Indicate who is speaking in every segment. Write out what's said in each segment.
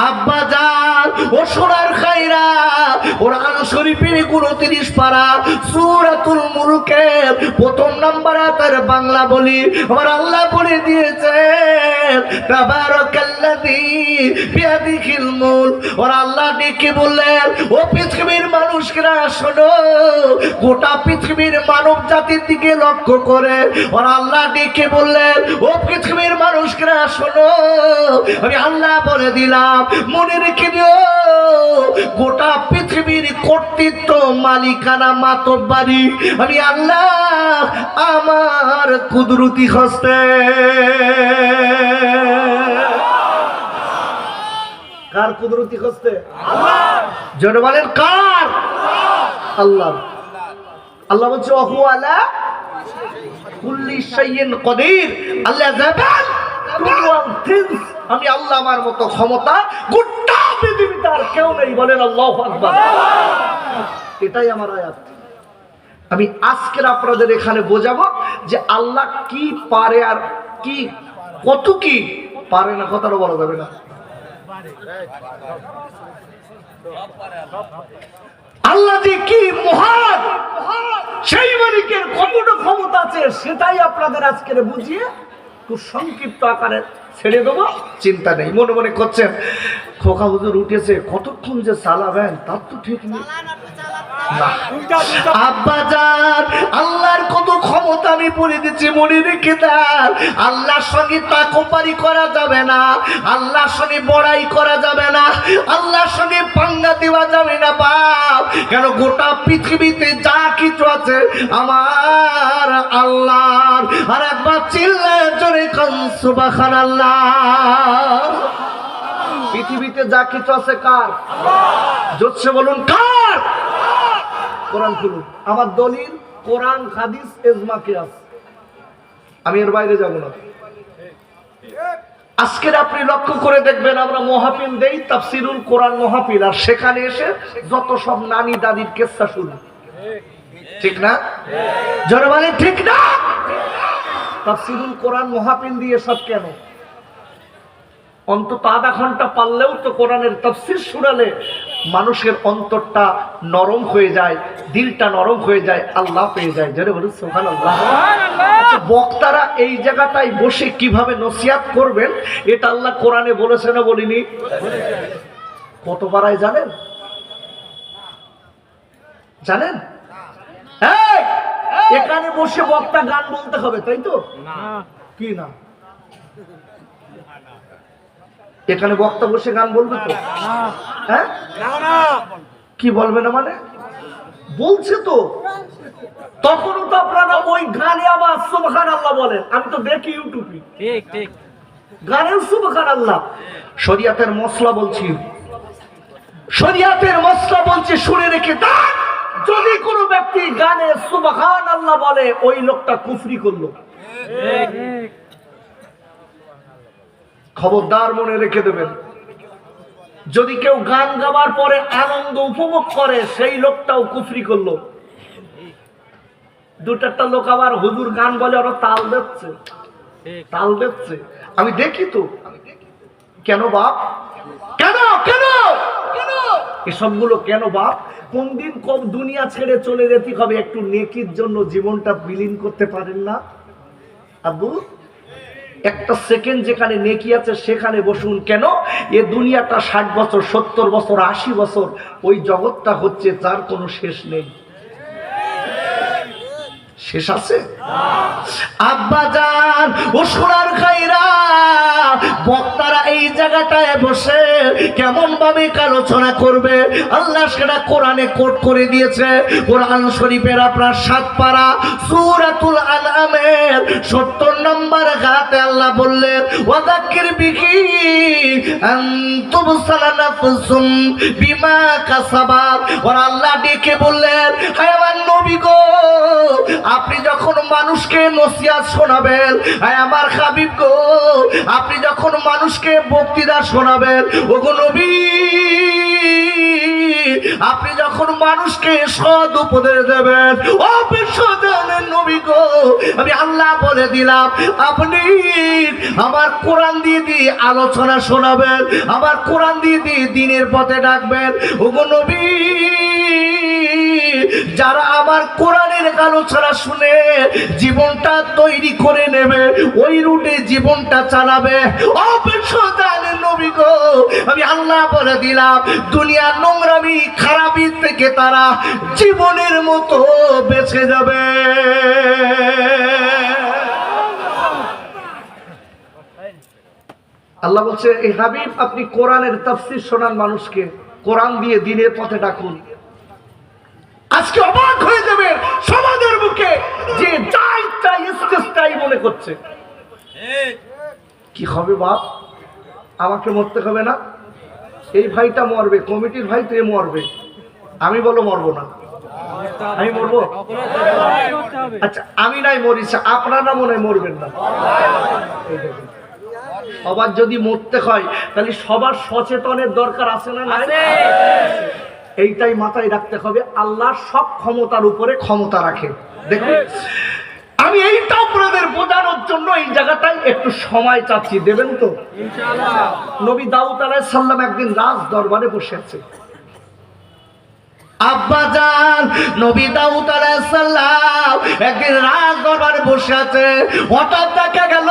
Speaker 1: আব্বাজান ও সোনার খাইরা, কোরআন শরীফের 29 পারা সূরাতুল মুলকের প্রথম নাম্বার আয়াতের বাংলা বলি আমার আল্লাহ বলে দিয়েছে তাবারাকাল্লাযী বিয়াদিহিল মুলক। ওর আল্লাহ ডেকে বললেন, ও পৃথিবীর মানুষরা শোনো, গোটা পৃথিবীর মানব জাতির দিকে লক্ষ্য করে ওর আল্লাহ ডেকে বললেন, ও পৃথিবীর মানুষরা শোনো, আমি আল্লাহ বলে দিলাম মনে রেখে দিও, গোটা পৃথিবীর কর্তৃত্ব মালিকানা মাতব্বারি আমি আল্লাহ আমার কুদরতি হস্তে। কার কুদরতি হস্তে? আল্লাহ। জোরে বলেন কার? আল্লাহ। আল্লাহ বলছে ওহু আলা কুল্লি শাইইন কদির। আল্লাহ জাবাল আমি আল্লাহ আমার মতো ক্ষমতা গোটা পৃথিবীতে আর কেউ নেই। বলেন আল্লাহু আকবার। এটাই আমার আয়াত। আমি আজকের আপনাদের এখানে বোঝাবো যে আল্লাহ কি পারে আর কি কত কি পারে না, কথাটা বলা যাবে না। আল্লাহ যে কি মহান, সেই মালিকের কতটা ক্ষমতা আছে সেটাই আপনাদের আজকের বুঝিয়ে খুব সংক্ষিপ্ত আকারে ছেড়ে দেবো। চিন্তা নেই। মনে মনে করছেন খোকা হুজুর উঠেছে, কতক্ষণ যে চালাবেন তার তো ঠিক নেই। আব্বাজান আল্লাহর কত ক্ষমতা আমি বলে দিচ্ছি, মনে রেখে দেন। আল্লাহর সঙ্গে তাকওয়ারি করা যাবে না, আল্লাহর সঙ্গে বড়াই করা যাবে না, আল্লাহর সঙ্গে পাঙ্গা দেওয়া যাবে না বাপ। কেন গোটা পৃথিবীতে যা কিছু আছে আমার আল্লাহর। আর একবার চিল্লায় জোরে কান সুবহানাল্লাহ। পৃথিবীতে যা কিছু আছে কার? জোরসে বলুন কার? কোরআন খুলুন। আমার দলিল কোরআন, হাদিস, ইজমা, কিয়াস। আমি এর বাইরে যাব না। আজকের আপনি লক্ষ্য করে দেখবেন আমরা মাহফিল দেই তাফসিরুল কোরআন মাহফিল, আর সেখানে এসে যত সব নানি দাদির কিসসা শুনি। ঠিক না? জোরে বলেন ঠিক না? তাফসিরুল কোরআন মাহফিল দিয়ে সব কেন? অন্তত আধা ঘন্টা পারলেও তো কোরআনের তাফসীর শোনালে মানুষের অন্তরটা নরম হয়ে যায়, দিলটা নরম হয়ে যায়, আল্লাহ পেয়ে যায়। যারা বলুন সুবহানাল্লাহ। আচ্ছা, বক্তারা এই জায়গাটায় বসে কিভাবে নসিহত করবেন এটা আল্লাহ কোরআনে বলেছে না বলিনি? কত পারায় জানেন? জানেন? এখানে বসে বক্তা গান বলতে হবে, তাই তো? কি না? এখানে বক্তা বসে গান বলবে তো? হ্যাঁ, কি বলবে না মানে? বলছে তো। তখনও তো আপনারা ওই গানে আবার সুবহানাল্লাহ বলেন। আমি তো দেখি ইউটিউবে। ঠিক ঠিক, গানের সুবহানাল্লাহ। শরিয়াতের মশলা বলছি, শরিয়াতের মশলা বলছি, শুনে রেখে দেন। যদি কোনো ব্যক্তি গানে সুবহানাল্লাহ বলে ওই লোকটা কুফরি করলো। খবরদার মনে রেখে দেবেন। যদি কেউ গান গাবার পরে আনন্দ উপভোগ করে সেই লোকটাও কুফরি করলো। দুটারটা লোক আবার হুজুর গান বলে ওরা তাল দিচ্ছে, তাল দিচ্ছে। আমি দেখি তো। কেন বাপ? কেন কেন কেন এসবগুলো কেন বাপ? কোন দিন কব দুনিয়া ছেড়ে চলে যেতে হবে, একটু নেকির জন্য জীবনটা বিলীন করতে পারেন না আব্বু? একটা সেকেন্ড যেখানে নেকি আছে সেখানে বসুন। কেন? এ দুনিয়াটা 60 বছর, 70 বছর, 80 বছর, ওই জগৎটা হচ্ছে যার কোনো শেষ নেই। শেষ আছে? আব্বাজান ও সোনার খাইরা, বক্তারা এই জায়গাটায় বসে কেমন ভাবে আলোচনা করবে আল্লাহ সেটা কোরআনে কোট করে দিয়েছে। কোরআন শরীফের আপনার 7 পারা সূরাতুল আনআমের 70 নম্বর আয়াতে আল্লাহ বললেন, ওয়াযাক্কির বিহি আনতুম সালানাফসুম বিমা কাসাবাত। ওর আল্লাহ ডেকে বললেন, হে আমার নবী গো, আপনি যখন মানুষকে নসিহত শোনাবেন, হে আমার হাবিব গো, আপনি যখন মানুষকে বক্তৃতা শোনাবেন, ওগো নবী আপনি যখন মানুষকে সৎ উপদেশ দেবেন, ও বিশ্বজানের নবী গো, আমি আল্লাহ বলে দিলাম আপনি আমার কোরআন দিয়ে দিয়ে আলোচনা শোনাবেন, আমার কোরআন দিয়ে দিয়ে দ্বীনের পথে ডাকবেন। ওগো নবী, যারা আমার কোরআনের আলোচনা শুনে জীবনটা তৈরি করে নেবে, ওই রুটে জীবনটা চালাবে, ও বিশ্বজানের নবী গো, আমি আল্লাহ বলে দিলাম দুনিয়ার নোংরামি খারাপি থেকে তারা জীবনের মতো বেঁচে যাবে। আল্লাহ বলছে, এই হাবিব আপনি কোরআনের তাফসীর শোনান মানুষকে, কোরআন দিয়ে দ্বীনের পথে ডাকুন। আজকে অবাক হয়ে যাবে সমাজের বুকে যে যাই মনে করছে। কি হবে বাপ, আমাকে মরতে হবে না? এই ভাইটা মরবে, কমিটির ভাই তো এ মরবে, আমি বলো মরবো না? আমি মরবো? আচ্ছা আমি নাই মরিছি, আপনারা মনে হয় মরবেন না। সবার যদি মরতে হয় তাহলে সবার সচেতনের দরকার আছে না? এইটাই মাথায় রাখতে হবে, আল্লাহ সব ক্ষমতার উপরে ক্ষমতা রাখে। দেখুন আমি এইটা আপনাদের বোঝানোর জন্য এই জায়গাটায় একটু সময় চাচ্ছি, দেবেন তো ইনশাআল্লাহ। নবী দাউদ আলাইহিস সালাম একদিন রাজ দরবারে বসে আছে। আব্বাজান নবী দাউদ আলাইহিস সালাম একদিন রাজ দরবারে বসে আছে। হঠাৎ দেখা গেল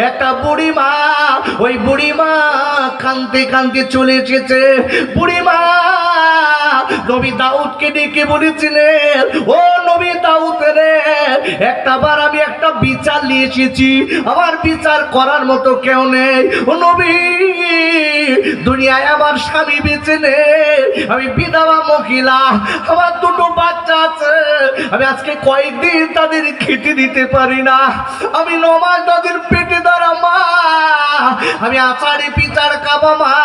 Speaker 1: একটা বুড়ি মা, ওই বুড়ি মা কাঁদতে কাঁদতে চলে এসেছে। বুড়ি মা নবী দাউদকে ডেকে বলেছিলেন, ও নবী দাউদ রে, একটা বার আমি একটা বিচার নিয়ে এসেছি, আমার বিচার করার মতো কেউ নেই। ও নবী, দুনিয়ায় আমার স্বামী বেঁচে নেই, আমি বিধবা মহিলা, আমার দুটো বাচ্চা আছে, আমি আজকে কয়েকদিন তাদের খেতে দিতে পারি না, আমি নমাজ তাদের পেটে দাঁড়া মা, আমি আচারি পিচার কাবা মা,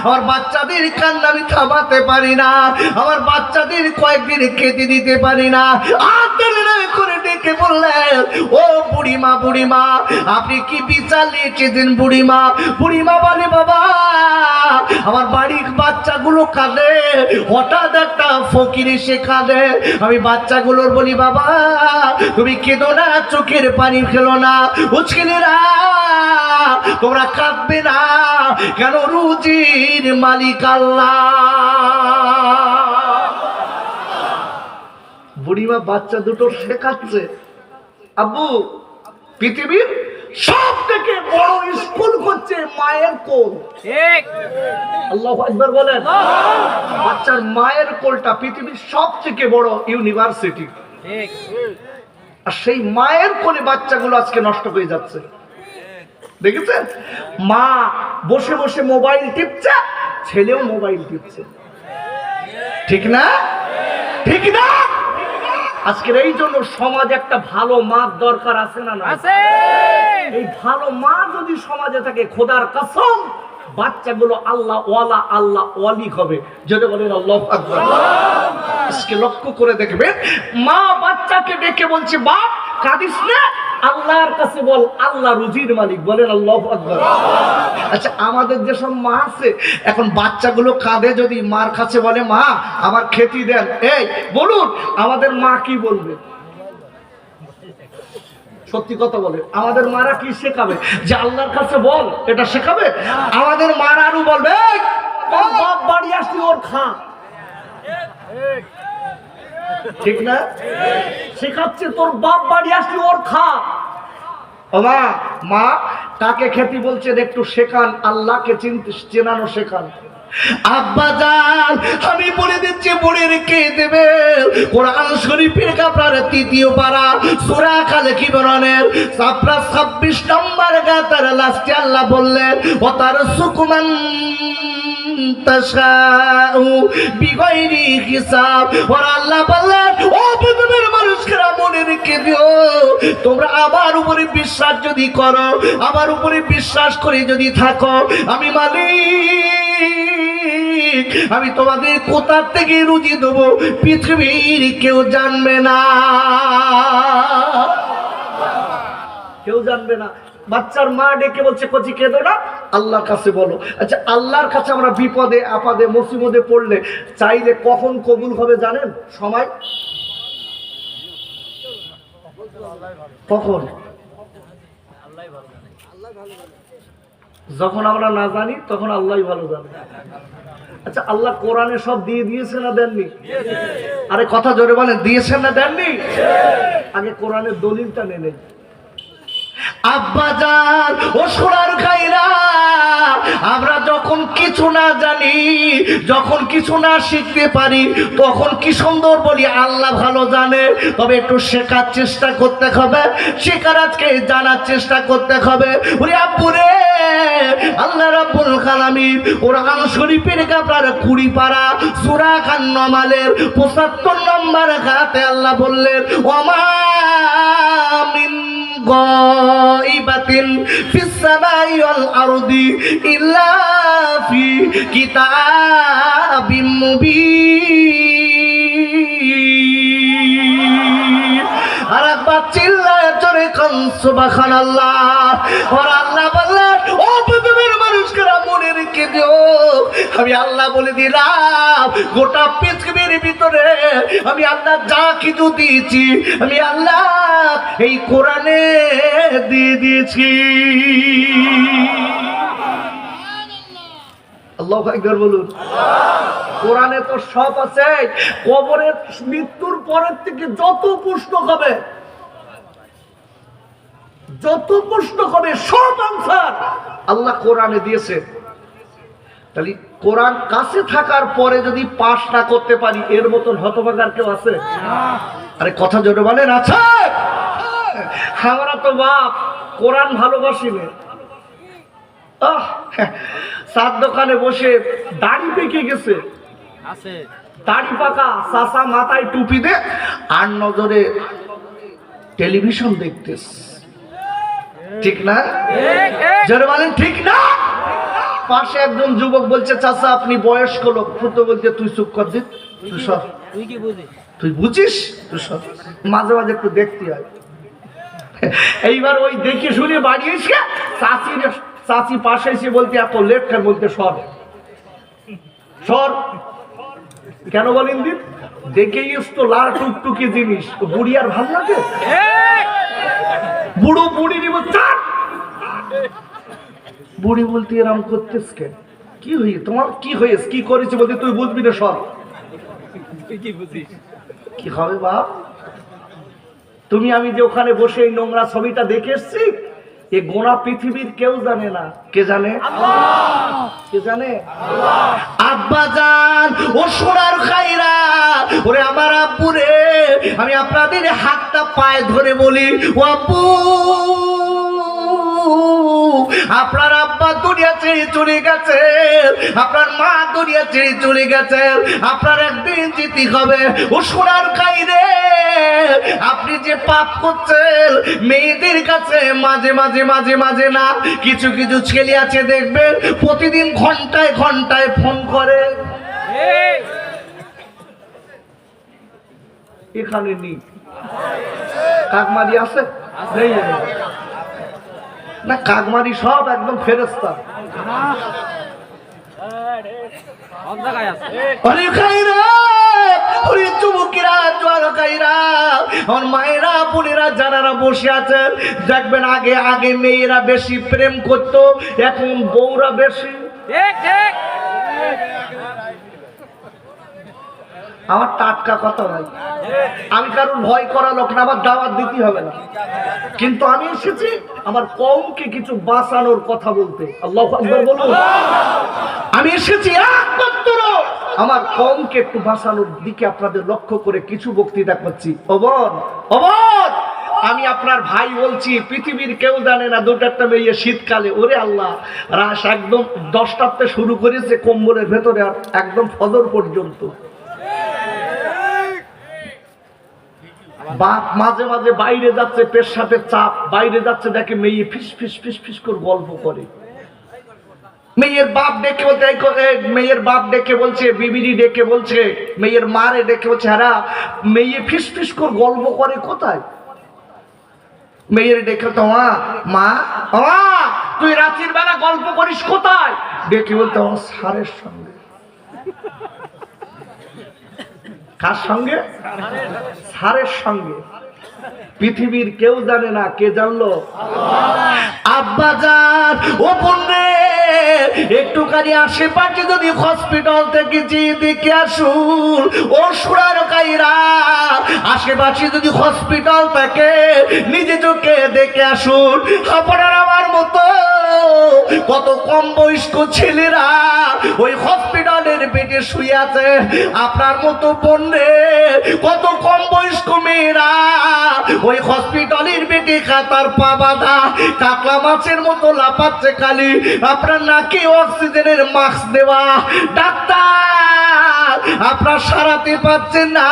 Speaker 1: আমার বাচ্চাদের কান্না আমি থামাতে পারি না, আমার বাচ্চাদের কয়েকদিন খেতে দিতে পারি না। করে ডেকে বললেন, ও বুড়িমা, বুড়িমা আপনি কি বিচার নিয়েছেন? বুড়িমা বুড়িমা বলে, বাবা আমার বাড়ির বাচ্চাগুলো কাঁদে, হঠাৎ একটা ফকির এসে কাঁদে, আমি বাচ্চাগুলোর বলি, বাবা তুমি কেঁদো না, চোখের পানি ফেলো না, উচকিলেরা তোমরা কাঁদবে না কেন? রুজির মালিক আল্লাহ। বুড়িমা বাচ্চা দুটো শেখাচ্ছে, আব্বু পৃথিবীর সব থেকে বড় স্কুল হচ্ছে মায়ের কোল। ঠিক, আল্লাহু আকবার বলেন। বাচ্চার মায়ের কোলটা পৃথিবীর সব থেকে বড় ইউনিভার্সিটি। ঠিক, আর সেই মায়ের কোলে বাচ্চাগুলো আজকে নষ্ট হয়ে যাচ্ছে। দেখেছেন, মা বসে বসে মোবাইল টিপছে, ছেলেও মোবাইল টিপছে, ঠিক না? ঠিক না? আজকের এই জন্য সমাজ একটা ভালো মার দরকার আছে না? না আছে। এই ভালো মা যদি সমাজে থাকে, খোদার কসম বাচ্চাগুলো আল্লাহ ওয়ালা, আল্লাহ ওয়ালি হবে। যদি বলেন আল্লাহু আকবার। আজকে লক্ষ্য করে দেখবেন, মা বাচ্চাকে ডেকে বলছে, বাপ কাঁদিস না, আল্লাহর কাছে বল, আল্লাহ রুজির মালিক। বলেন আল্লাহু আকবার। আচ্ছা আমাদের যেসব মা আছে, এখন বাচ্চাগুলো কাঁদে, যদি মার কাছে বলে, মা আমার খেতে দেন, এই বলুন আমাদের মা কি বলবে? সত্যি কথা বলে, আমাদের মারা কি শেখাবে যে আল্লাহর কাছে বল, এটা শেখাবে? আমাদের মারা আরো বলবে, তোর বাপ বাড়ি আসলি ওর খা, ঠিক না? শেখাচ্ছে, তোর বাপ বাড়ি আসলি ওর খা। মা মা কাকে খেতে বলছেন একটু শেখান, আল্লাহকে চেনানো শেখান। আব্বাজান আমি বলে দিচ্ছি, বলে রেখে দেবে, কোরআন শরীফের আপনার ৩য় পারা সূরা আল ইমরানের আপনার ২৬ নম্বর গাতার লাস্টে আল্লাহ বললেন, ও তার সুকুমান তাশাউ বিগাইরি হিসাব। ওর আল্লাহ বললেন, ও পৃথিবীর মানুষরা মনে রেখে দিও, তোমরা আমার উপরে বিশ্বাস যদি করো, আমার উপরে বিশ্বাস করে যদি থাকো, আমি মালিক, আমি তোমাদের কোথা থেকে রুজি দেবো পৃথিবীর কেউ জানবে না, কেউ জানবে না। বাচ্চার মা ডেকে বলছে কচি কেঁদো না, আল্লাহর কাছে বলো। আচ্ছা, আল্লাহর কাছে আমরা বিপদে আপদে মুসিবতে পড়লে চাইলে কখন কবুল হবে জানেন? সময় কখন? যখন আমরা না জানি তখন আল্লাহই ভালো জানে। আচ্ছা, আল্লাহ কোরআনে সব দিয়ে দিয়েছে না দেননি? আরে কথা জোরে বলেন, দিয়েছেন না দেননি? আগে কোরআনের দলিলটা নেন। আব্বাজান ও সোনার খাইরা, আমরা যখন কিছু না জানি, যখন কিছু না শিখতে পারি, তখন কি সুন্দর বলি আল্লাহ ভালো জানে। তবে একটু শেখার চেষ্টা করতে হবে, শেখার আজকে জানার চেষ্টা করতে হবে। ওরে আব্বুরে, আল্লাহ রাব্বুল আলামিন কোরআন শরীফের আপনার 20 পারা সূরা আন-নামালের 75 নম্বর আয়াতে আল্লাহ বললেন, ওমা মিন গাইবাতিন ফিস সামাই ওয়াল আরদি ইল্লা ফি কিতাবিম মুবিন। আর একবার চিল্লায় জোরে কোন সুবহানাল্লাহ। আর আল্লাহ বললেন, ও পৃথিবীর মানুষরা মনে রেখে দিও, আমি আল্লাহ বলে দিলাম গোটা পৃথিবীর ভিতরে আমি আল্লাহ যা কিছু দিয়েছি, আমি আল্লাহ এই কোরআনে দিয়ে দিয়েছি। আল্লাহু আকবার বলুন। কোরআনে তো সব আছে। কবরের মৃত্যুর পরের থেকে যত প্রশ্ন হবে, যত প্রশ্ন হবে সব আনসার আল্লাহ কোরআনে দিয়েছে। তাহলে কোরআন কাছে থাকার পরে যদি পাস না করতে পারি, এর মতন হতভাগার কেউ আছে? আরে কথা জোরে বলেন, আছে? আমরা তো বাপ কোরআন ভালোবাসি না। চার দোকানে বসে দাড়ি পেকে গেছে, দাড়ি পাকা চাচা মাথায় টুপি দে আর নজরে টেলিভিশন দেখতেস, ঠিক না? জোরে বলেন ঠিক না? পাশে একজন যুবক বলছে, চাচা আপনি বয়স্ক লোক। ফুটো বলছে, তুই চুপ কর দিন, তুই সব তুই বুঝিস, তুই সব মাঝে মাঝে একটু দেখতে হয়। এইবার ওই দেখে শুনে বাড়িয়েছে, চাচি পাশে এসে বলতে, এত লেট কেন? বলতে সর সর। কেন বলেন দিন? দেখেই তো লাল টুকটুকি জিনিস, বুড়ি আর ভাল লাগে? বুড়ো বুড়ি নিব চার। বুড়ি বলতে এরম করতেস কেন? কি হয়ে তোমার কি হয়েছে, কি করেছে? বলতে তুই বুঝবি না, সর। কি হবে বাপ? তুমি আমি যে ওখানে বসে এই নোংরা ছবিটা দেখে এসছি, এ গোনা পৃথিবীর কেউ জানে না। কে জানে? কে জানে? আব্বাজান ও সোনার খাইরা, ওরে আমার আব্বু রে, আমি আপনাদের হাতটা পায়ে ধরে বলি, ও আব্বু, আপনার আব্বা দুনিয়া ছেড়ে চলে গেছে, আপনার মা দুনিয়া ছেড়ে চলে গেছে, আপনার একদিন যেতে হবে। ও সোনার খাইরে, আপনি যে পাপ করছেন, মেয়েদের কাছে মাঝে মাঝে মাঝে মাঝে না, কিছু কিছু ছেলে আছে দেখবেন প্রতিদিন ঘন্টায় ঘন্টায় ফোন করে। এখানে নেই, কাকমারি আছে না? কাকমারি সব একদম ফেরেশতা। মায়েরা বোনেরা যারা বসে আছেন দেখবেন, আগে আগে মেয়েরা বেশি প্রেম করতো, এখন বউরা বেশি। আমার টাটকা কথা ভাই, আমি কারণ ভয় করা লোক না, আমার দাওয়াত দিতে হবে না, কিন্তু আমি এসেছি আমার কওমকে কিছু বাঁচানোর কথা বলতে। আল্লাহু আকবার বলুন। আমি এসেছি একমাত্র আমার কওমকে একটু বাঁচানোর দিকে আপনাদের লক্ষ্য করে কিছু বক্তৃতা করছি। আমি আপনার ভাই বলছি, পৃথিবীর কেউ জানে না দুটো একটা মেয়ে শীতকালে, ওরে আল্লাহ, রাস একদম 10টাতে শুরু করেছে কম্বলের ভেতরে আর একদম ফজর পর্যন্ত। বাপ মাঝে মাঝে বাইরে যাচ্ছে, পেশাবের চাপ, বাইরে যাচ্ছে, দেখে মেয়ে ফিস ফিস ফিস ফিস করে গল্প করে। মেয়ের বাপ ডেকে বলছে, মেয়ের বাপ ডেকে বলছে, বিবিরি ডেকে বলছে, মেয়ের মারে ডেকে বলছে, হ্যাঁ মেয়ে ফিস ফিস করে গল্প করে কোথায়? মেয়ের ডেকে তো মা তুই রাত্রির বেলা গল্প করিস কোথায়? ডেকে বলতো আমার স্যারের সঙ্গে। কার সঙ্গে? স্যারের সঙ্গে। পৃথিবীর কেউ জানে না, কে জানলো? আব্বা জান ও বোনে একটুখানি আশেপাশে যদি হসপিটাল থেকে যে দেখে আসুন, ও সুরার কাইরা আশেপাশে যদি হসপিটাল থাকে নিজে চোখে দেখে আসুন। আপনার আমার মতো কত কম বয়স্ক ছেলেরা ওই হসপিটালের বেডে শুয়ে আছে। আপনার মতো বোনে কত কম বয়স্ক মেয়েরা ওই হসপিটালের বেডে খাতার পা বাঁধা কাকলা মাছের মতো লাফাচ্ছে খালি। আপনার নাকি অক্সিজেনের মাস্ক দেওয়া। ডাক্তার আপনার সারাতে পারছেন না,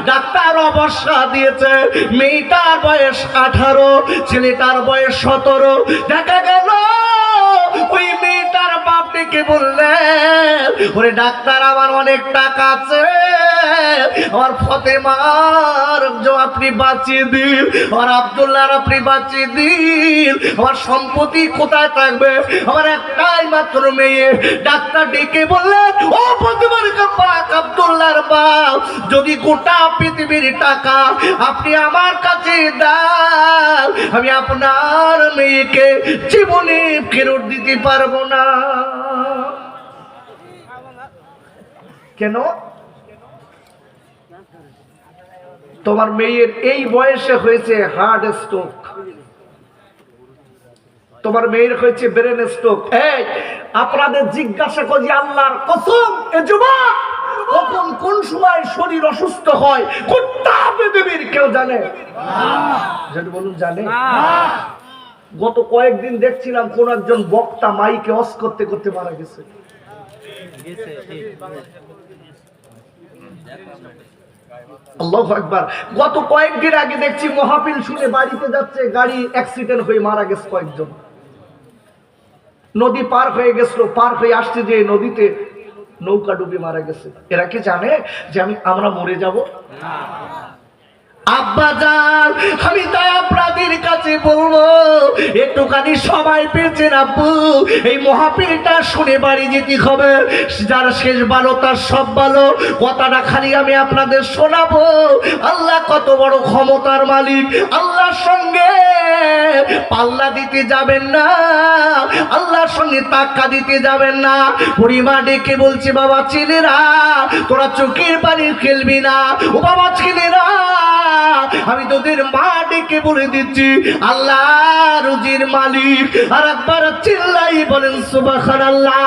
Speaker 1: ডাক্তার অবস্থা দিয়েছে। মেয়েটার বয়স 18, ছেলেটার বয়স 17। দেখা গেল ওই মেয়েটার বাপ ডেকে বললেন, ওরে ডাক্তার আমার অনেক টাকা আছে, আমার ফতেমার আপনি বাঁচিয়ে দিন, আমার আব্দুল্লাহর আপনি বাঁচিয়ে দিন, আমার সম্পত্তি কোথায় থাকবে? আমার একটাই মাত্র মেয়ে। ডাক্তার ডেকে বললেন, ও ফতেমার বাপ, আব্দুল্লাহর বাপ, যদি গোটা পৃথিবীর টাকা আপনি আমার কাছে দেন, আমি আপনার মেয়েকে জীবনে ফেরত দিতে পারবো না। কেন? তোমার মেয়ের এই বয়সে হয়েছে হার্ট স্ট্রোক, তোমার মেয়ের হয়েছে ব্রেন স্ট্রোক। এই আপনাদের জিজ্ঞাসা করি আল্লাহর কসম, এ যুবক কখন কোন সময় শরীর অসুস্থ হয় কোনটা পৃথিবীর কেউ জানে? যদি বলুন জানে। গত কয়েকদিন দেখছিলাম কোন একজন বক্তা মাইকে অস করতে করতে মারা গেছে। আল্লাহু আকবার। গত কয়েকদিন আগে দেখছি মাহফিল শুনে বাড়িতে যাচ্ছে, গাড়ি অ্যাক্সিডেন্ট হয়ে মারা গেছে কয়েকজন। নদী পার হয়ে গেছিল, পার হয়ে আসছে যে নদীতে নৌকা ডুবে মারা গেছে। এরা কি জানে যে আমরা মরে যাব? আব্বা জান আমি তাই আপনাদের কাছে বলবো, একটুখানি সময় পেয়েছেন আব্বু, এই মাহফিলটা শুনে বাড়ি যেতে হবে। যার শেষ ভালো তার সব ভালো, কথাটা খালি আমি আপনাদের শোনাবো। আল্লাহ কত বড় ক্ষমতার মালিক। আল্লাহর সঙ্গে পাল্লা দিতে যাবেন না, আল্লাহর সঙ্গে টাক্কা দিতে যাবেন না। পরিমা ডেকে বলছে, বাবা ছেলেরা তোরা চোখের পানি খেলবি না। ও বাবা ছেলেরা আমি তোদের মা ডেকে বলে দিচ্ছি, আল্লাহ রুজির মালিক। আর একবার চিল্লাই বলেন সুবহানাল্লাহ।